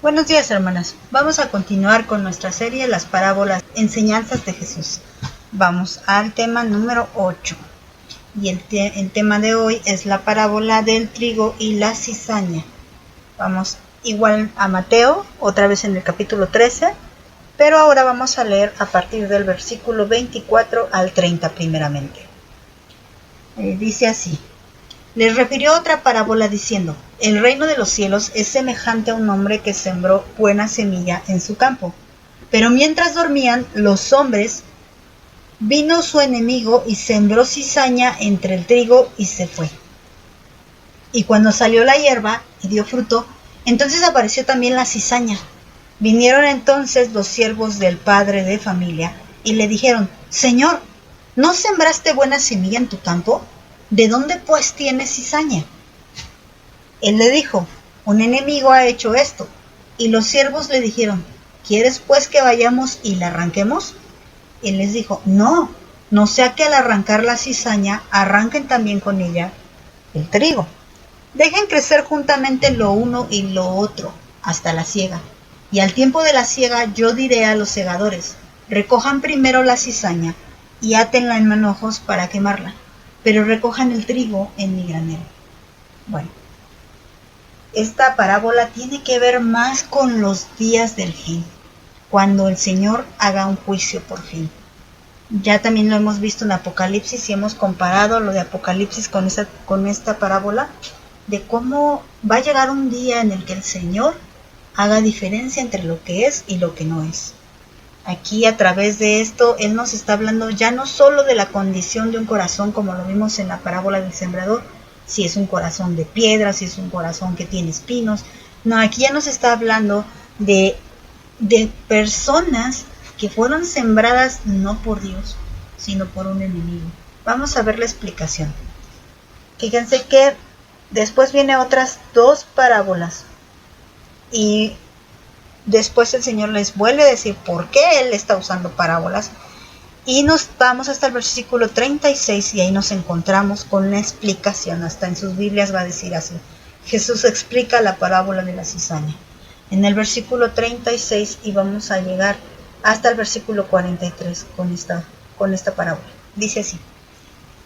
Buenos días, hermanas. Vamos a continuar con nuestra serie Las parábolas, enseñanzas de Jesús. Vamos al tema número 8. Y el tema de hoy es la parábola del trigo y la cizaña. Vamos igual a Mateo, otra vez en el capítulo 13, pero ahora vamos a leer a partir del versículo 24 al 30 primeramente. Dice así. Les refirió otra parábola diciendo: el reino de los cielos es semejante a un hombre que sembró buena semilla en su campo. Pero mientras dormían los hombres, vino su enemigo y sembró cizaña entre el trigo y se fue. Y cuando salió la hierba y dio fruto, entonces apareció también la cizaña. Vinieron entonces los siervos del padre de familia y le dijeron: Señor, ¿no sembraste buena semilla en tu campo? ¿De dónde pues tienes cizaña? Él le dijo: un enemigo ha hecho esto. Y los siervos le dijeron: ¿quieres pues que vayamos y la arranquemos? Él les dijo: no sea que al arrancar la cizaña arranquen también con ella el trigo. Dejen crecer juntamente lo uno y lo otro hasta la siega. Y al tiempo de la siega yo diré a los segadores: recojan primero la cizaña y átenla en manojos para quemarla, pero recojan el trigo en mi granero. Bueno, esta parábola tiene que ver más con los días del fin, cuando el Señor haga un juicio por fin. Ya también lo hemos visto en Apocalipsis y hemos comparado lo de Apocalipsis con esta parábola, de cómo va a llegar un día en el que el Señor haga diferencia entre lo que es y lo que no es. Aquí, a través de esto, Él nos está hablando ya no solo de la condición de un corazón, como lo vimos en la parábola del sembrador, si es un corazón de piedra, si es un corazón que tiene espinos. No, aquí ya nos está hablando de personas que fueron sembradas no por Dios, sino por un enemigo. Vamos a ver la explicación. Fíjense que después viene otras dos parábolas y después el Señor les vuelve a decir por qué Él está usando parábolas. Y nos vamos hasta el versículo 36 y ahí nos encontramos con la explicación. Hasta en sus Biblias va a decir así. Jesús explica la parábola de la cizaña. En el versículo 36 y vamos a llegar hasta el versículo 43 con esta parábola. Dice así.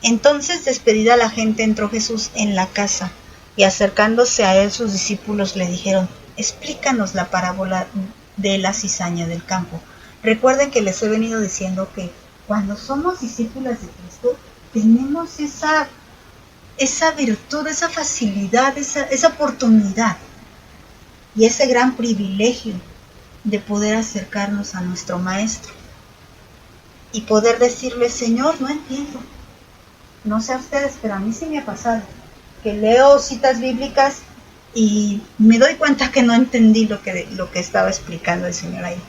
Entonces, despedida la gente, entró Jesús en la casa y acercándose a él sus discípulos le dijeron: explícanos la parábola de la cizaña del campo. Recuerden que les he venido diciendo que cuando somos discípulos de Cristo, tenemos esa virtud, esa facilidad, esa oportunidad y ese gran privilegio de poder acercarnos a nuestro Maestro y poder decirle: Señor, no entiendo. No sé a ustedes, pero a mí sí me ha pasado que leo citas bíblicas y me doy cuenta que no entendí lo que estaba explicando el Señor ahí.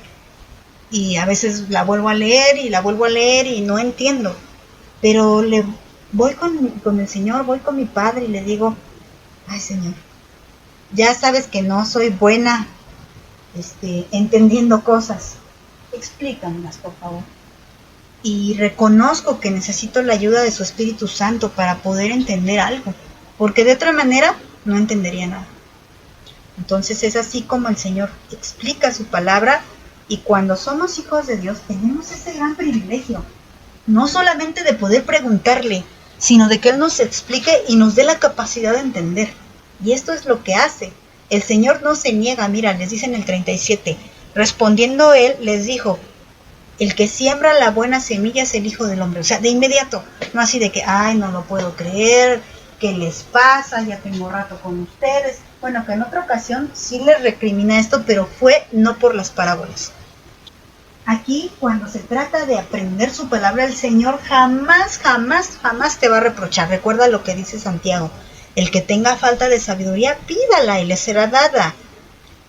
Y a veces la vuelvo a leer y no entiendo. Pero voy con el Señor, voy con mi Padre y le digo: ay, Señor, ya sabes que no soy buena entendiendo cosas. Explícamelas, por favor. Y reconozco que necesito la ayuda de su Espíritu Santo para poder entender algo, porque de otra manera no entendería nada. Entonces es así como el Señor explica su palabra, y cuando somos hijos de Dios tenemos ese gran privilegio, no solamente de poder preguntarle, sino de que Él nos explique y nos dé la capacidad de entender. Y esto es lo que hace. El Señor no se niega. Mira, les dice en el 37, respondiendo Él les dijo: el que siembra la buena semilla es el Hijo del Hombre. O sea, de inmediato, no así de que, ay, no lo puedo creer, ¿qué les pasa? Ya tengo rato con ustedes. Bueno, que en otra ocasión sí les recrimina esto, pero fue no por las parábolas. Aquí, cuando se trata de aprender su palabra, el Señor jamás te va a reprochar. Recuerda lo que dice Santiago: el que tenga falta de sabiduría, pídala y le será dada.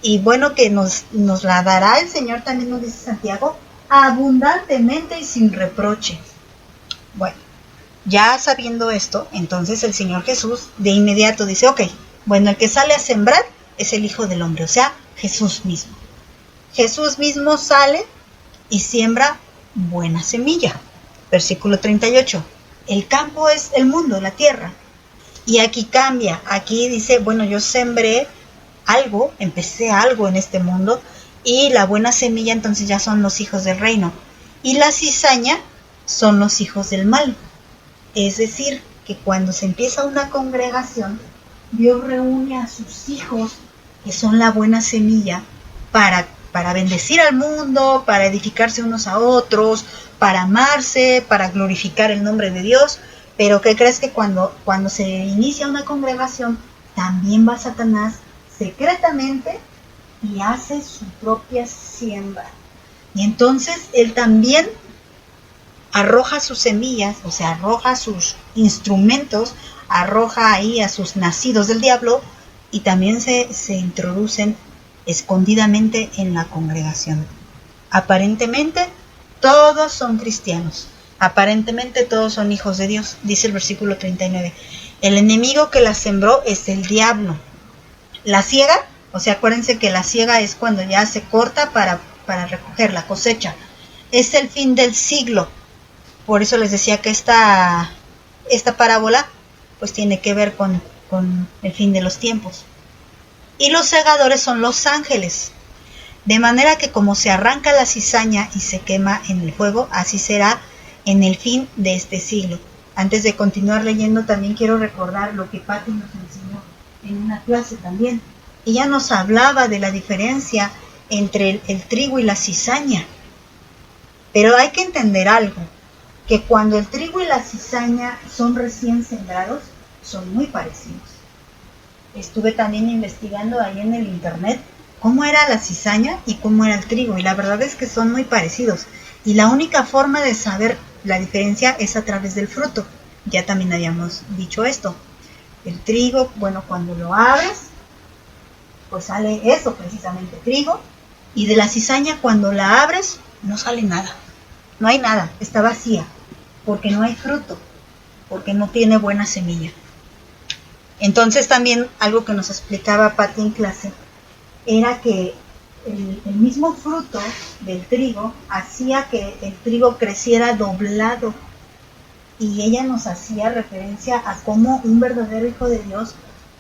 Y bueno, que nos la dará el Señor, también nos dice Santiago, abundantemente y sin reproche. Bueno, ya sabiendo esto, entonces el Señor Jesús de inmediato dice: ok, bueno, el que sale a sembrar es el Hijo del Hombre, o sea, Jesús mismo. Jesús mismo sale y siembra buena semilla. Versículo 38. El campo es el mundo, la tierra. Y aquí cambia. Aquí dice: bueno, yo sembré algo, empecé algo en este mundo, y la buena semilla entonces ya son los hijos del reino, y la cizaña son los hijos del mal. Es decir, que cuando se empieza una congregación, Dios reúne a sus hijos, que son la buena semilla, para bendecir al mundo, para edificarse unos a otros, para amarse, para glorificar el nombre de Dios. Pero ¿qué crees? Que cuando se inicia una congregación, también va Satanás secretamente y hace su propia siembra. Y entonces él también arroja sus semillas, o sea, arroja sus instrumentos, arroja ahí a sus nacidos del diablo, y también se introducen escondidamente en la congregación. Aparentemente todos son cristianos, aparentemente todos son hijos de Dios, dice el versículo 39. El enemigo que la sembró es el diablo. La siega, o sea, acuérdense que la siega es cuando ya se corta para recoger la cosecha. Es el fin del siglo. Por eso les decía que esta parábola pues tiene que ver con el fin de los tiempos. Y los segadores son los ángeles. De manera que como se arranca la cizaña y se quema en el fuego, así será en el fin de este siglo. Antes de continuar leyendo, también quiero recordar lo que Pati nos enseñó en una clase también. Ella nos hablaba de la diferencia entre el trigo y la cizaña. Pero hay que entender algo, que cuando el trigo y la cizaña son recién sembrados, son muy parecidos. Estuve también investigando ahí en el internet cómo era la cizaña y cómo era el trigo, y la verdad es que son muy parecidos. Y la única forma de saber la diferencia es a través del fruto. Ya también habíamos dicho esto. El trigo, bueno, cuando lo abres, pues sale eso precisamente, trigo. Y de la cizaña, cuando la abres, no sale nada. No hay nada, está vacía, porque no hay fruto, porque no tiene buena semilla. Entonces también algo que nos explicaba Pati en clase era que el mismo fruto del trigo hacía que el trigo creciera doblado, y ella nos hacía referencia a cómo un verdadero hijo de Dios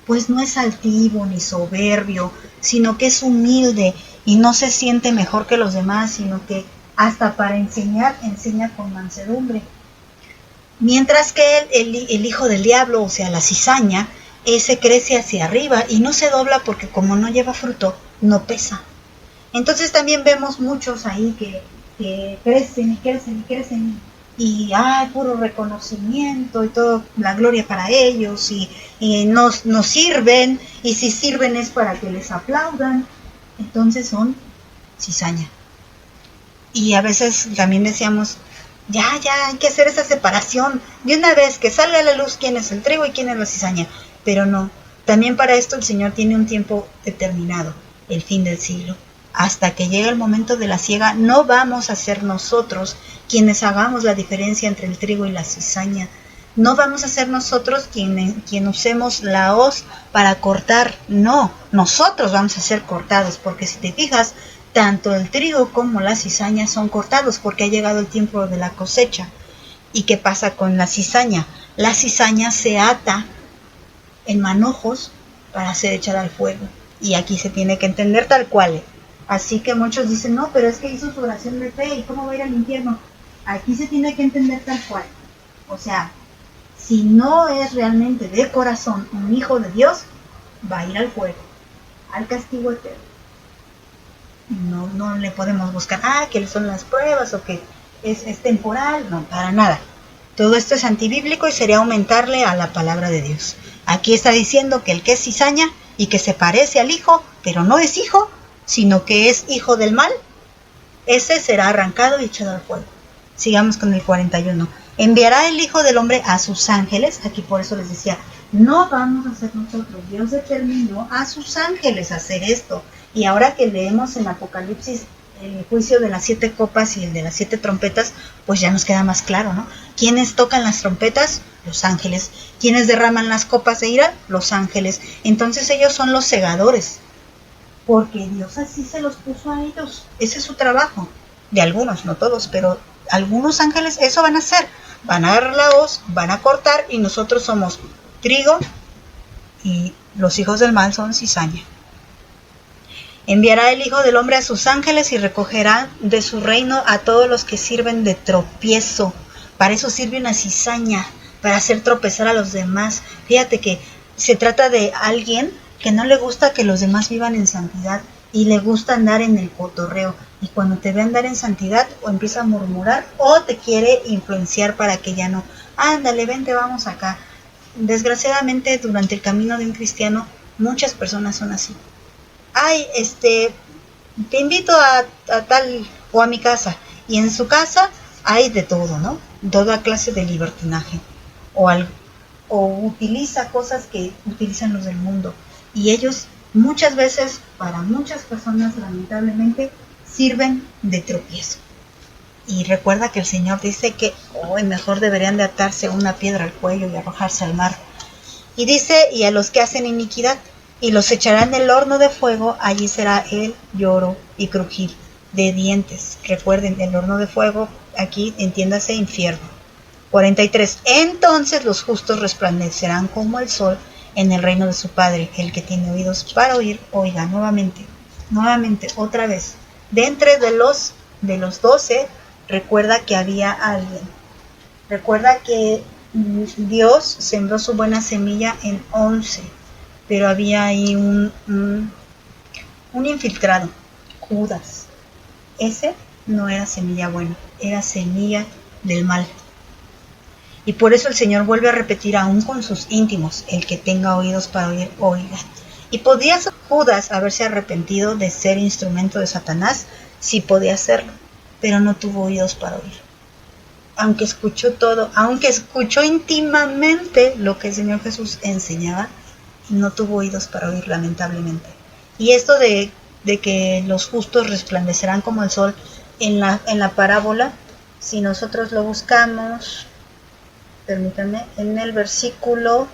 pues no es altivo ni soberbio, sino que es humilde y no se siente mejor que los demás, sino que hasta para enseñar, enseña con mansedumbre. Mientras que el hijo del diablo, o sea, la cizaña, ese crece hacia arriba y no se dobla porque como no lleva fruto, no pesa. Entonces también vemos muchos ahí que crecen y crecen y crecen y hay puro reconocimiento y toda la gloria para ellos, y nos sirven, y si sirven es para que les aplaudan. Entonces son cizaña. Y a veces también decíamos, ya hay que hacer esa separación de una vez, que salga a la luz quién es el trigo y quién es la cizaña. Pero no, también para esto el Señor tiene un tiempo determinado, el fin del siglo. Hasta que llegue el momento de la siega, no vamos a ser nosotros quienes hagamos la diferencia entre el trigo y la cizaña. No vamos a ser nosotros quien usemos la hoz para cortar. No, nosotros vamos a ser cortados, porque si te fijas, tanto el trigo como la cizaña son cortados porque ha llegado el tiempo de la cosecha. ¿Y qué pasa con la cizaña? La cizaña se ata en manojos para ser echada al fuego. Y aquí se tiene que entender tal cual. Así que muchos dicen, no, pero es que hizo su oración de fe, ¿y cómo va a ir al infierno? Aquí se tiene que entender tal cual. O sea, si no es realmente de corazón un hijo de Dios, va a ir al fuego, al castigo eterno. No le podemos buscar, que son las pruebas o que es temporal. No, para nada. Todo esto es antibíblico y sería aumentarle a la palabra de Dios. Aquí está diciendo que el que es cizaña y que se parece al hijo, pero no es hijo, sino que es hijo del mal, ese será arrancado y echado al fuego. Sigamos con el 41. Enviará el Hijo del Hombre a sus ángeles. Aquí por eso les decía, no vamos a hacer nosotros. Dios determinó a sus ángeles hacer esto. Y ahora que leemos en Apocalipsis el juicio de las 7 copas y el de las 7 trompetas, pues ya nos queda más claro, ¿no? ¿Quiénes tocan las trompetas? Los ángeles. ¿Quiénes derraman las copas de ira? Los ángeles. Entonces ellos son los segadores, porque Dios así se los puso a ellos. Ese es su trabajo. De algunos, no todos, pero algunos ángeles eso van a hacer. Van a agarrar la hoz, van a cortar, y nosotros somos trigo y los hijos del mal son cizaña. Enviará el Hijo del Hombre a sus ángeles y recogerá de su reino a todos los que sirven de tropiezo. Para eso sirve una cizaña, para hacer tropezar a los demás. Fíjate que se trata de alguien que no le gusta que los demás vivan en santidad y le gusta andar en el cotorreo. Y cuando te ve andar en santidad, o empieza a murmurar o te quiere influenciar para que ya no. Ándale, vente, vamos acá. Desgraciadamente, durante el camino de un cristiano, muchas personas son así. Ay, te invito a tal o a mi casa. Y en su casa hay de todo, ¿no? Toda clase de libertinaje. O utiliza cosas que utilizan los del mundo. Y ellos muchas veces, para muchas personas, lamentablemente, sirven de tropiezo. Y recuerda que el Señor dice que hoy mejor deberían de atarse una piedra al cuello y arrojarse al mar. Y dice, y a los que hacen iniquidad, y los echarán en el horno de fuego, allí será el lloro y crujir de dientes. Recuerden, el horno de fuego, aquí entiéndase infierno. 43. Entonces los justos resplandecerán como el sol en el reino de su Padre. El que tiene oídos para oír, oiga. Nuevamente, otra vez. De entre de los 12, recuerda que había alguien. Recuerda que Dios sembró su buena semilla en 11, pero había ahí un infiltrado, Judas. Ese no era semilla buena, era semilla del mal. Y por eso el Señor vuelve a repetir aún con sus íntimos, el que tenga oídos para oír, oiga. Y podía Judas haberse arrepentido de ser instrumento de Satanás, sí podía hacerlo, pero no tuvo oídos para oír. Aunque escuchó todo, aunque escuchó íntimamente lo que el Señor Jesús enseñaba, no tuvo oídos para oír, lamentablemente. Y esto de que los justos resplandecerán como el sol en la parábola, si nosotros lo buscamos, permítanme, en el versículo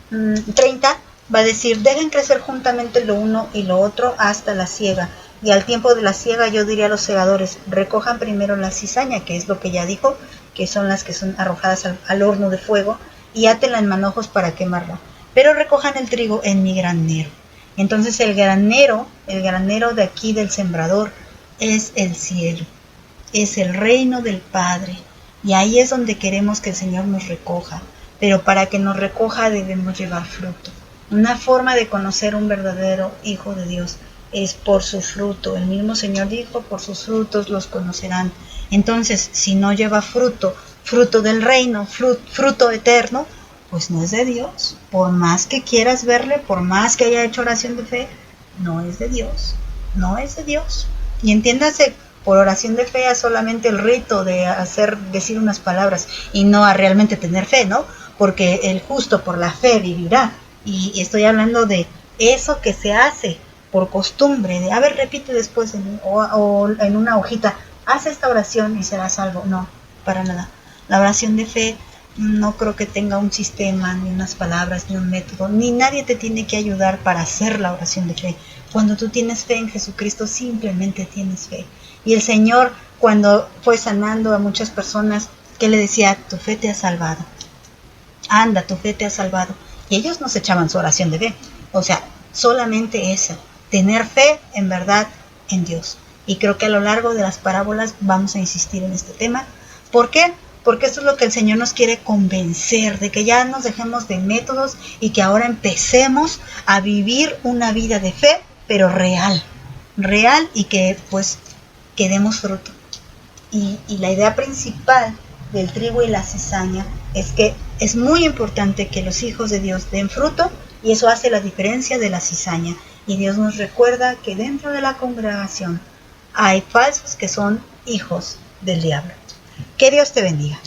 30 va a decir, dejen crecer juntamente lo uno y lo otro hasta la siega. Y al tiempo de la siega yo diría a los segadores, recojan primero la cizaña, que es lo que ya dijo, que son las que son arrojadas al horno de fuego, y átenla en manojos para quemarla. Pero recojan el trigo en mi granero. Entonces el granero de aquí del sembrador es el cielo, es el reino del Padre. Y ahí es donde queremos que el Señor nos recoja. Pero para que nos recoja debemos llevar fruto. Una forma de conocer un verdadero hijo de Dios es por su fruto. El mismo Señor dijo, por sus frutos los conocerán. Entonces, si no lleva fruto, fruto del reino, fruto eterno, pues no es de Dios. Por más que quieras verle, por más que haya hecho oración de fe, no es de Dios. No es de Dios. Y entiéndase, por oración de fe es solamente el rito de decir unas palabras y no a realmente tener fe, ¿no? Porque el justo por la fe vivirá. Y estoy hablando de eso que se hace por costumbre, de, a ver, repite después o en una hojita, haz esta oración y serás salvo. No, para nada. La oración de fe no creo que tenga un sistema, ni unas palabras, ni un método, ni nadie te tiene que ayudar para hacer la oración de fe. Cuando tú tienes fe en Jesucristo, simplemente tienes fe. Y el Señor, cuando fue sanando a muchas personas, ¿qué le decía? Tu fe te ha salvado. Anda, tu fe te ha salvado. Y ellos no se echaban su oración de fe. O sea, solamente eso. Tener fe en verdad en Dios. Y creo que a lo largo de las parábolas vamos a insistir en este tema. ¿Por qué? Porque esto es lo que el Señor nos quiere convencer, de que ya nos dejemos de métodos y que ahora empecemos a vivir una vida de fe, pero real. Real, y que pues que demos fruto. Y la idea principal del trigo y la cizaña es que es muy importante que los hijos de Dios den fruto, y eso hace la diferencia de la cizaña. Y Dios nos recuerda que dentro de la congregación hay falsos que son hijos del diablo. Que Dios te bendiga.